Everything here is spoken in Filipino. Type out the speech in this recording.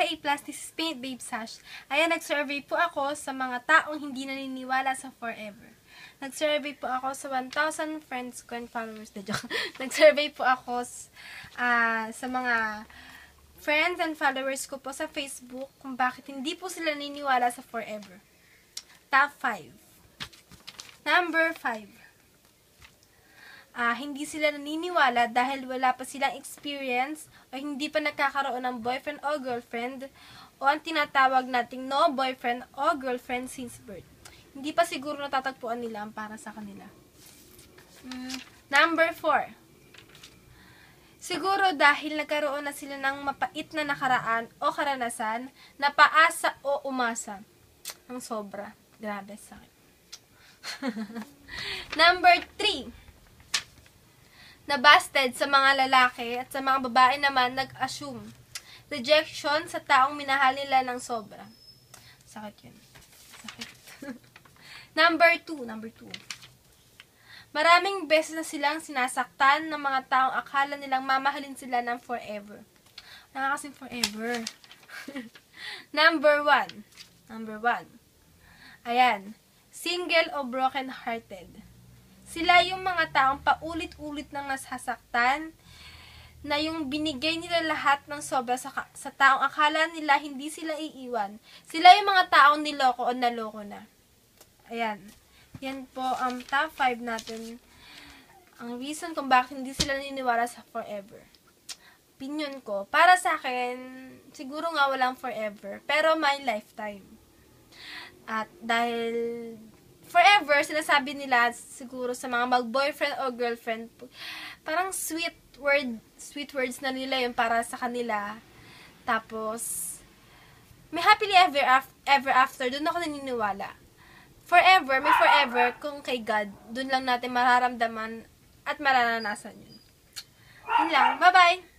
ka-A+, this is Paint Babe Sash. Ayan, nag-survey po ako sa mga taong hindi naniniwala sa forever. Nag-survey po ako sa 1,000 friends ko and followers. Nag-survey po ako sa mga friends and followers ko po sa Facebook kung bakit hindi po sila naniniwala sa forever. Top 5. Number 5. Hindi sila naniniwala dahil wala pa silang experience o hindi pa nagkakaroon ng boyfriend o girlfriend o ang tinatawag nating no boyfriend o girlfriend since birth. Hindi pa siguro natatagpuan nila ang para sa kanila. Number 4. Siguro dahil nagkaroon na sila ng mapait na nakaraan o karanasan na paasa o umasa. Ang sobra. Grabe sa akin. Number 3. Nabasted sa mga lalaki at sa mga babae naman nag-assume rejection sa taong minahal nila ng sobra. Sakit yun. Sakit. Number 2. Maraming beses na silang sinasaktan ng mga taong akala nilang mamahalin sila ng forever. Wala kasing forever. Number 1. Ayan. Single o broken-hearted. Sila yung mga taong paulit-ulit nang nasasaktan, na yung binigay nila lahat ng sobra sa taong akala nila hindi sila iiwan. Sila yung mga taong niloko o naloko na. Ayan. Yan po ang top 5 natin. Ang reason kung bakit hindi sila naniniwala sa forever. Opinion ko, para sa akin, siguro nga walang forever, pero may lifetime. At dahil forever, sinasabi nila siguro sa mga mag-boyfriend o girlfriend, parang sweet words na nila yung para sa kanila. Tapos, may happily ever after, doon ako naniniwala. Forever, may forever, kung kay God, doon lang natin mararamdaman at mararanasan yun. Yun lang. Bye-bye!